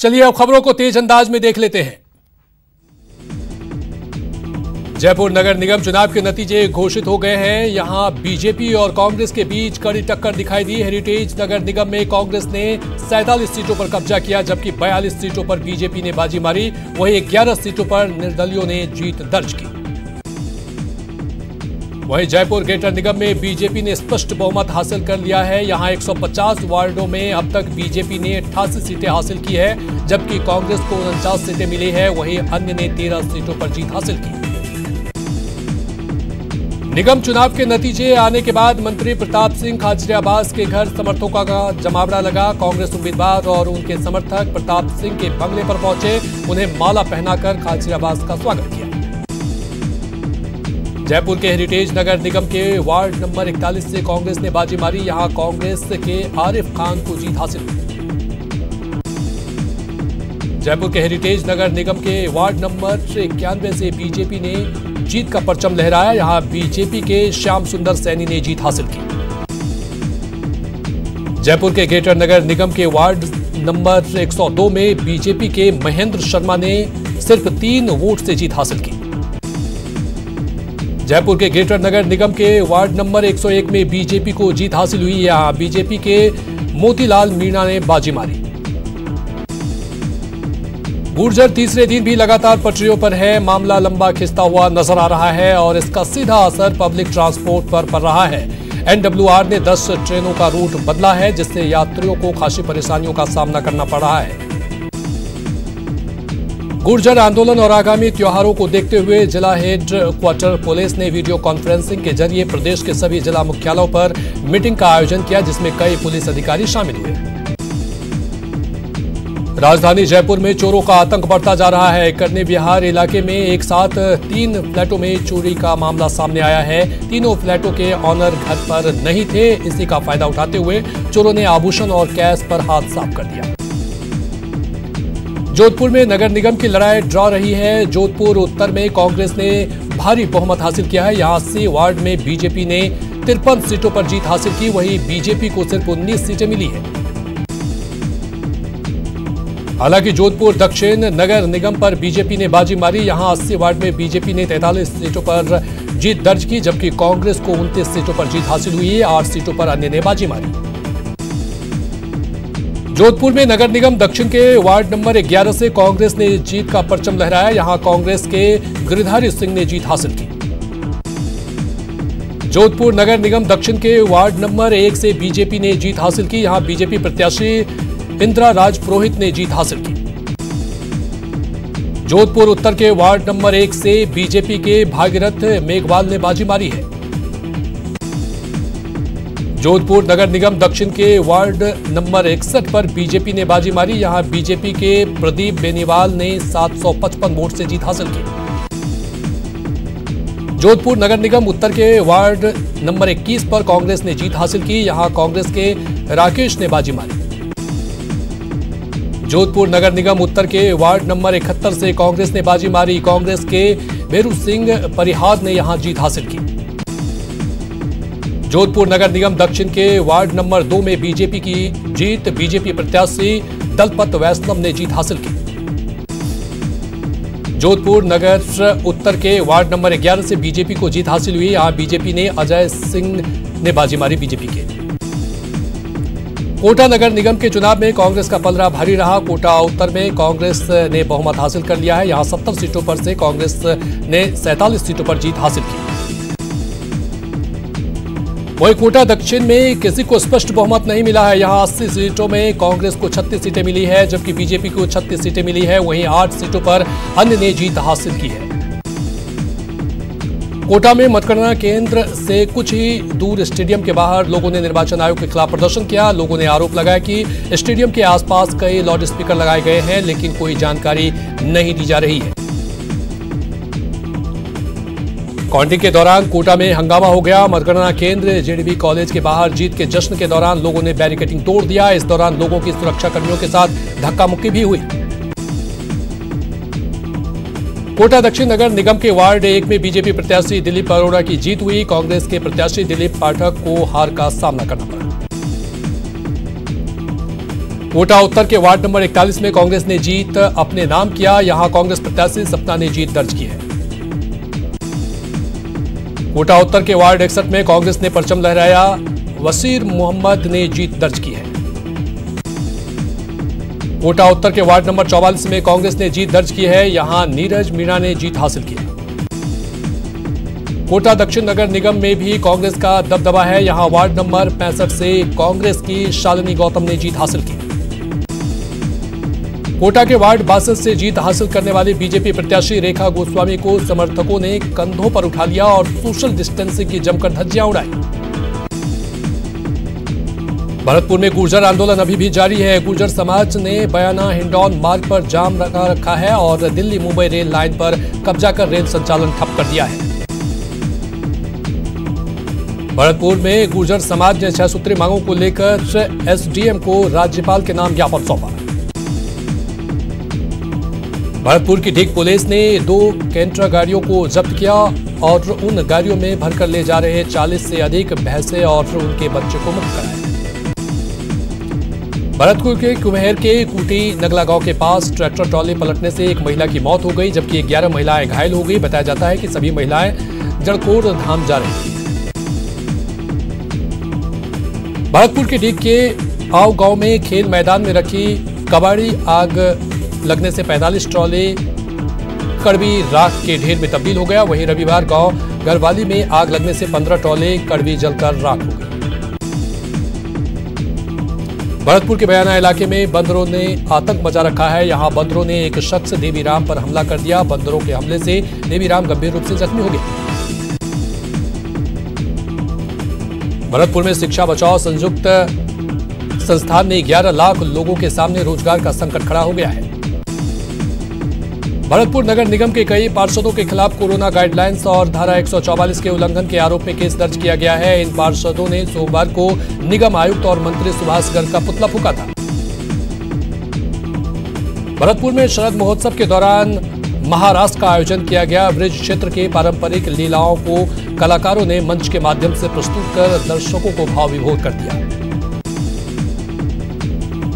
चलिए अब खबरों को तेज अंदाज में देख लेते हैं। जयपुर नगर निगम चुनाव के नतीजे घोषित हो गए हैं। यहां बीजेपी और कांग्रेस के बीच कड़ी टक्कर दिखाई दी। हेरिटेज नगर निगम में कांग्रेस ने 47 सीटों पर कब्जा किया, जबकि 42 सीटों पर बीजेपी ने बाजी मारी। वहीं 11 सीटों पर निर्दलियों ने जीत दर्ज की। वहीं जयपुर ग्रेटर निगम में बीजेपी ने स्पष्ट बहुमत हासिल कर लिया है। यहां 150 वार्डों में अब तक बीजेपी ने 88 सीटें हासिल की है, जबकि कांग्रेस को 49 सीटें मिली है। वहीं अन्य ने 13 सीटों पर जीत हासिल की। निगम चुनाव के नतीजे आने के बाद मंत्री प्रताप सिंह खाचरियावास के घर समर्थकों का जमावड़ा लगा। कांग्रेस उम्मीदवार और उनके समर्थक प्रताप सिंह के बंगले पर पहुंचे, उन्हें माला पहनाकर खाचरियावास का स्वागत किया। जयपुर के हेरिटेज नगर निगम के वार्ड नंबर 41 से कांग्रेस ने बाजी मारी। यहां कांग्रेस के आरिफ खान को जीत हासिल हुई। जयपुर के हेरिटेज नगर निगम के वार्ड नंबर 91 से बीजेपी ने जीत का परचम लहराया। यहां बीजेपी के श्याम सुंदर सैनी ने जीत हासिल की। जयपुर के ग्रेटर नगर निगम के वार्ड नंबर 102 में बीजेपी के महेंद्र शर्मा ने सिर्फ 3 वोट से जीत हासिल की। जयपुर के ग्रेटर नगर निगम के वार्ड नंबर 101 में बीजेपी को जीत हासिल हुई। यहां बीजेपी के मोतीलाल मीणा ने बाजी मारी। गुर्जर तीसरे दिन भी लगातार पटरियों पर है। मामला लंबा खिंचता हुआ नजर आ रहा है और इसका सीधा असर पब्लिक ट्रांसपोर्ट पर पड़ रहा है। NWR ने 10 ट्रेनों का रूट बदला है, जिससे यात्रियों को खासी परेशानियों का सामना करना पड़ रहा है। गुर्जर आंदोलन और आगामी त्योहारों को देखते हुए जिला हेड क्वार्टर पुलिस ने वीडियो कॉन्फ्रेंसिंग के जरिए प्रदेश के सभी जिला मुख्यालयों पर मीटिंग का आयोजन किया, जिसमें कई पुलिस अधिकारी शामिल हुए। राजधानी जयपुर में चोरों का आतंक बढ़ता जा रहा है। करनी विहार इलाके में एक साथ 3 फ्लैटों में चोरी का मामला सामने आया है। तीनों फ्लैटों के ऑनर घर पर नहीं थे। इसी का फायदा उठाते हुए चोरों ने आभूषण और कैश पर हाथ साफ कर दिया। जोधपुर में नगर निगम की लड़ाई ड्रॉ रही है। जोधपुर उत्तर में कांग्रेस ने भारी बहुमत हासिल किया है। यहां 80 वार्ड में बीजेपी ने 53 सीटों पर जीत हासिल की। वहीं बीजेपी को सिर्फ 19 सीटें मिली है। हालांकि जोधपुर दक्षिण नगर निगम पर बीजेपी ने बाजी मारी। यहां 80 वार्ड में बीजेपी ने 43 सीटों पर जीत दर्ज की, जबकि कांग्रेस को 29 सीटों पर जीत हासिल हुई है। 8 सीटों पर अन्य ने बाजी मारी। जोधपुर में नगर निगम दक्षिण के वार्ड नंबर 11 से कांग्रेस ने जीत का परचम लहराया। यहां कांग्रेस के गिरिधारी सिंह ने जीत हासिल की। जोधपुर नगर निगम दक्षिण के वार्ड नंबर 1 से बीजेपी ने जीत हासिल की। यहां बीजेपी प्रत्याशी इंदिरा राज पुरोहित ने जीत हासिल की। जोधपुर उत्तर के वार्ड नंबर 1 से बीजेपी के भागीरथ मेघवाल ने बाजी मारी है। जोधपुर नगर निगम दक्षिण के वार्ड नंबर 61 पर बीजेपी ने बाजी मारी। यहां बीजेपी के प्रदीप बेनीवाल ने 755 वोट से जीत हासिल की। जोधपुर नगर निगम उत्तर के वार्ड नंबर 21 पर कांग्रेस ने जीत हासिल की। यहां कांग्रेस के राकेश ने बाजी मारी। जोधपुर नगर निगम उत्तर के वार्ड नंबर 71 से कांग्रेस ने बाजी मारी। कांग्रेस के भेरू सिंह परिहार ने यहां जीत हासिल की। जोधपुर नगर निगम दक्षिण के वार्ड नंबर 2 में बीजेपी की जीत। बीजेपी प्रत्याशी दलपत वैष्णव ने जीत हासिल की। जोधपुर नगर उत्तर के वार्ड नंबर 11 से बीजेपी को जीत हासिल हुई। यहां बीजेपी ने अजय सिंह ने बाजी मारी बीजेपी के। कोटा नगर निगम के चुनाव में कांग्रेस का पलड़ा भारी रहा। कोटा उत्तर में कांग्रेस ने बहुमत हासिल कर लिया है। यहां 70 सीटों पर से कांग्रेस ने 47 सीटों पर जीत हासिल की। वहीं कोटा दक्षिण में किसी को स्पष्ट बहुमत नहीं मिला है। यहां 80 सीटों में कांग्रेस को 36 सीटें मिली है, जबकि बीजेपी को 36 सीटें मिली है। वहीं 8 सीटों पर अन्य ने जीत हासिल की है। कोटा में मतगणना केंद्र से कुछ ही दूर स्टेडियम के बाहर लोगों ने निर्वाचन आयोग के खिलाफ प्रदर्शन किया। लोगों ने आरोप लगाया कि स्टेडियम के आसपास कई लाउड स्पीकर लगाए गए हैं, लेकिन कोई जानकारी नहीं दी जा रही है। काउंटिंग के दौरान कोटा में हंगामा हो गया। मतगणना केंद्र JDB कॉलेज के बाहर जीत के जश्न के दौरान लोगों ने बैरिकेडिंग तोड़ दिया। इस दौरान लोगों की सुरक्षा कर्मियों के साथ धक्का मुक्की भी हुई। कोटा दक्षिण नगर निगम के वार्ड 1 में बीजेपी प्रत्याशी दिलीप अरोड़ा की जीत हुई। कांग्रेस के प्रत्याशी दिलीप पाठक को हार का सामना करना पड़ा। कोटा उत्तर के वार्ड नंबर 41 में कांग्रेस ने जीत अपने नाम किया। यहां कांग्रेस प्रत्याशी सपना ने जीत दर्ज की है। कोटा उत्तर के वार्ड 61 में कांग्रेस ने परचम लहराया। वसीर मोहम्मद ने जीत दर्ज की है। कोटा उत्तर के वार्ड नंबर 44 में कांग्रेस ने जीत दर्ज की है। यहां नीरज मीणा ने जीत हासिल की। कोटा दक्षिण नगर निगम में भी कांग्रेस का दबदबा है। यहां वार्ड नंबर 65 से कांग्रेस की शालिनी गौतम ने जीत हासिल की। कोटा के वार्ड 62 से जीत हासिल करने वाली बीजेपी प्रत्याशी रेखा गोस्वामी को समर्थकों ने कंधों पर उठा लिया और सोशल डिस्टेंसिंग की जमकर धज्जियां उड़ाई। भरतपुर में गुर्जर आंदोलन अभी भी जारी है। गुर्जर समाज ने बयाना हिंडौन मार्ग पर जाम लगा रखा है और दिल्ली मुंबई रेल लाइन पर कब्जा कर रेल संचालन ठप कर दिया है। भरतपुर में गुर्जर समाज ने 6 सूत्री मांगों को लेकर एसडीएम को राज्यपाल के नाम ज्ञापन सौंपा। भरतपुर की ढीक पुलिस ने 2 कैंटर गाड़ियों को जब्त किया और उन गाड़ियों में भरकर ले जा रहे 40 से अधिक भैंसे और उनके बच्चे को मुक्त कराया। भरतपुर के कुम्हेर के कूटी नगला गांव के पास ट्रैक्टर ट्रॉली पलटने से एक महिला की मौत हो गई, जबकि 11 महिलाएं घायल हो गई। बताया जाता है कि सभी महिलाएं जड़कोर धाम जा रही थी। भरतपुर के ढीक के आव गांव में खेल मैदान में रखी कबाड़ी आग लगने से 45 ट्रॉले कड़वी राख के ढेर में तब्दील हो गया। वहीं रविवार गांव गरवाली में आग लगने से 15 ट्रॉले कड़वी जलकर राख हो गई। भरतपुर के बयाना इलाके में बंदरों ने आतंक मचा रखा है। यहां बंदरों ने एक शख्स देवीराम पर हमला कर दिया। बंदरों के हमले से देवीराम गंभीर रूप से जख्मी हो गया। भरतपुर में शिक्षा बचाओ संयुक्त संस्थान में 11 लाख लोगों के सामने रोजगार का संकट खड़ा हो गया है। भरतपुर नगर निगम के कई पार्षदों के खिलाफ कोरोना गाइडलाइंस और धारा 144 के उल्लंघन के आरोप में केस दर्ज किया गया है। इन पार्षदों ने सोमवार को निगम आयुक्त और मंत्री सुभाष गर्ग का पुतला फूंका था। भरतपुर में शरद महोत्सव के दौरान महाराष्ट्र का आयोजन किया गया। ब्रिज क्षेत्र के पारंपरिक लीलाओं को कलाकारों ने मंच के माध्यम से प्रस्तुत कर दर्शकों को भाव विभोर कर दिया।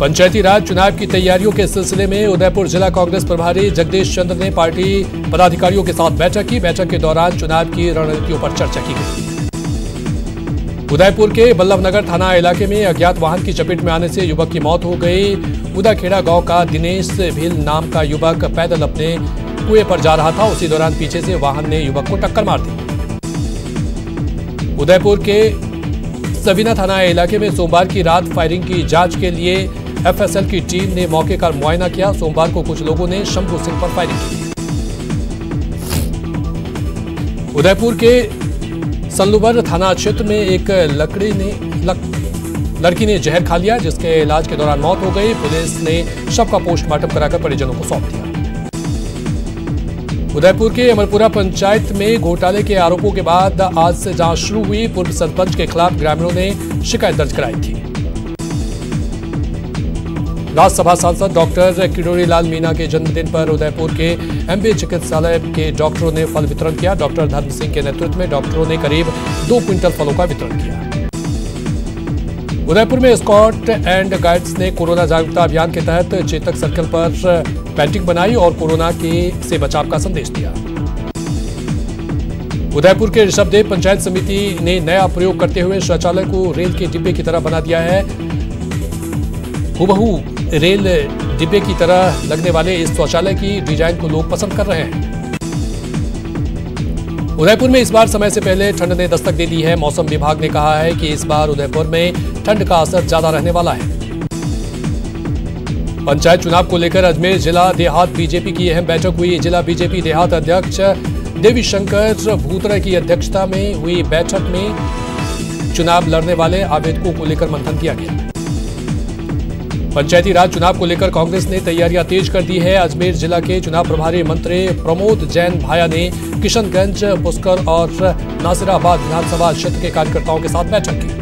पंचायती राज चुनाव की तैयारियों के सिलसिले में उदयपुर जिला कांग्रेस प्रभारी जगदीश चंद्र ने पार्टी पदाधिकारियों के साथ बैठक की। बैठक के दौरान चुनाव की रणनीतियों पर चर्चा की गई। उदयपुर के बल्लभनगर थाना इलाके में अज्ञात वाहन की चपेट में आने से युवक की मौत हो गई। उदाखेड़ा गांव का दिनेश भील नाम का युवक पैदल अपने कुएं पर जा रहा था। उसी दौरान पीछे से वाहन ने युवक को टक्कर मार दी। उदयपुर के सवीना थाना इलाके में सोमवार की रात फायरिंग की जांच के लिए एफएसएल की टीम ने मौके का मुआयना किया। सोमवार को कुछ लोगों ने शंभू सिंह पर फायरिंग की। उदयपुर के सल्लूबर थाना क्षेत्र में एक लड़की ने जहर खा लिया, जिसके इलाज के दौरान मौत हो गई। पुलिस ने शव का पोस्टमार्टम कराकर परिजनों को सौंप दिया। उदयपुर के अमरपुरा पंचायत में घोटाले के आरोपों के बाद आज से जांच शुरू हुई। पूर्व सरपंच के खिलाफ ग्रामीणों ने शिकायत दर्ज कराई थी। राज्यसभा सांसद डॉक्टर किरोड़ी लाल मीणा के जन्मदिन पर उदयपुर के एमबी चिकित्सालय के डॉक्टरों ने फल वितरण किया। डॉक्टर धर्म सिंह के नेतृत्व में डॉक्टरों ने करीब 2 क्विंटल फलों का वितरण किया। उदयपुर में स्काउट एंड गाइड्स ने कोरोना जागरूकता अभियान के तहत चेतक सर्कल पर पेंटिंग बनाई और कोरोना से बचाव का संदेश दिया। उदयपुर के ऋषभदेव पंचायत समिति ने नया प्रयोग करते हुए शौचालय को रेल के डिब्बे की तरह बना दिया है। हुबहू रेल डिब्बे की तरह लगने वाले इस शौचालय की डिजाइन को लोग पसंद कर रहे हैं। उदयपुर में इस बार समय से पहले ठंड ने दस्तक दे दी है। मौसम विभाग ने कहा है कि इस बार उदयपुर में ठंड का असर ज्यादा रहने वाला है। पंचायत चुनाव को लेकर अजमेर जिला देहात बीजेपी की अहम बैठक हुई। जिला बीजेपी देहात अध्यक्ष देवी शंकर भूतरा की अध्यक्षता में हुई बैठक में चुनाव लड़ने वाले आवेदकों को लेकर मंथन किया गया। पंचायती राज चुनाव को लेकर कांग्रेस ने तैयारियां तेज कर दी है। अजमेर जिला के चुनाव प्रभारी मंत्री प्रमोद जैन भाया ने किशनगंज, पुष्कर और नासिराबाद विधानसभा क्षेत्र के कार्यकर्ताओं के साथ बैठक की।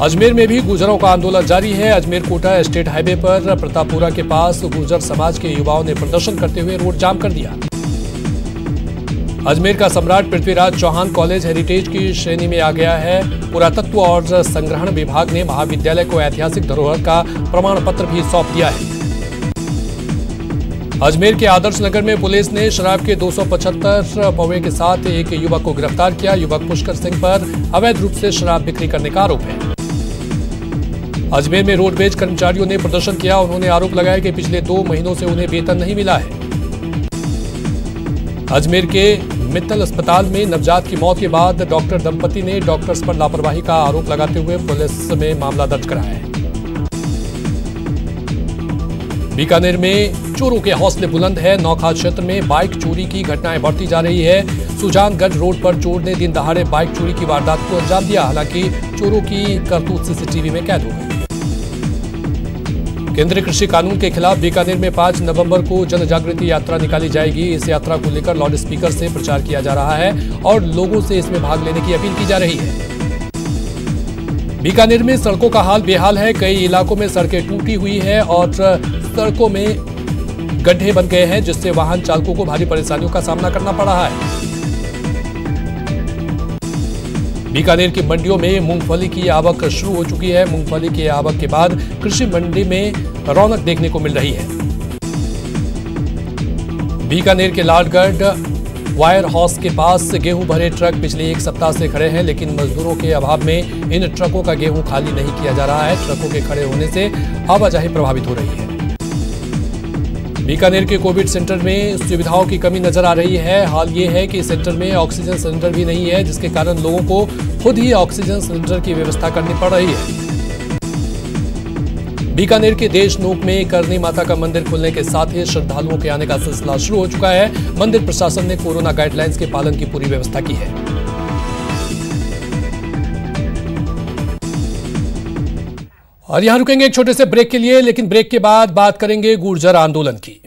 अजमेर में भी गुर्जरों का आंदोलन जारी है। अजमेर कोटा स्टेट हाईवे पर प्रतापपुरा के पास गुर्जर समाज के युवाओं ने प्रदर्शन करते हुए रोड जाम कर दिया। अजमेर का सम्राट पृथ्वीराज चौहान कॉलेज हेरिटेज की श्रेणी में आ गया है। पुरातत्व और संग्रहण विभाग ने महाविद्यालय को ऐतिहासिक धरोहर का प्रमाण पत्र भी सौंप दिया है। अजमेर के आदर्श नगर में पुलिस ने शराब के 275 पौवे के साथ एक युवक को गिरफ्तार किया। युवक पुष्कर सिंह पर अवैध रूप से शराब बिक्री करने का आरोप है। अजमेर में रोडवेज कर्मचारियों ने प्रदर्शन किया। उन्होंने आरोप लगाया कि पिछले 2 महीनों से उन्हें वेतन नहीं मिला है। अजमेर के मित्तल अस्पताल में नवजात की मौत के बाद डॉक्टर दंपति ने डॉक्टर्स पर लापरवाही का आरोप लगाते हुए पुलिस में मामला दर्ज कराया है। बीकानेर में चोरों के हौसले बुलंद है। नौखा क्षेत्र में बाइक चोरी की घटनाएं बढ़ती जा रही है। सुजानगढ़ रोड पर चोर ने दिन दहाड़े बाइक चोरी की वारदात को अंजाम दिया। हालांकि चोरों की करतूत सीसीटीवी में कैद हो गई। केंद्रीय कृषि कानून के खिलाफ बीकानेर में 5 नवंबर को जन जागृति यात्रा निकाली जाएगी। इस यात्रा को लेकर लाउड स्पीकर से प्रचार किया जा रहा है और लोगों से इसमें भाग लेने की अपील की जा रही है। बीकानेर में सड़कों का हाल बेहाल है। कई इलाकों में सड़कें टूटी हुई है और सड़कों में गड्ढे बन गए हैं, जिससे वाहन चालकों को भारी परेशानियों का सामना करना पड़ रहा है। बीकानेर की मंडियों में मूंगफली की आवक शुरू हो चुकी है। मूंगफली की आवक के बाद कृषि मंडी में रौनक देखने को मिल रही है। बीकानेर के लालगढ़ वायर हाउस के पास गेहूं भरे ट्रक पिछले 1 सप्ताह से खड़े हैं, लेकिन मजदूरों के अभाव में इन ट्रकों का गेहूं खाली नहीं किया जा रहा है। ट्रकों के खड़े होने से आवाजाही प्रभावित हो रही है। बीकानेर के कोविड सेंटर में सुविधाओं की कमी नजर आ रही है। हाल ये है कि सेंटर में ऑक्सीजन सिलेंडर भी नहीं है, जिसके कारण लोगों को खुद ही ऑक्सीजन सिलेंडर की व्यवस्था करनी पड़ रही है। बीकानेर के देशनोक में करनी माता का मंदिर खुलने के साथ ही श्रद्धालुओं के आने का सिलसिला शुरू हो चुका है। मंदिर प्रशासन ने कोरोना गाइडलाइंस के पालन की पूरी व्यवस्था की है। और यहां रुकेंगे एक छोटे से ब्रेक के लिए, लेकिन ब्रेक के बाद बात करेंगे गुर्जर आंदोलन की।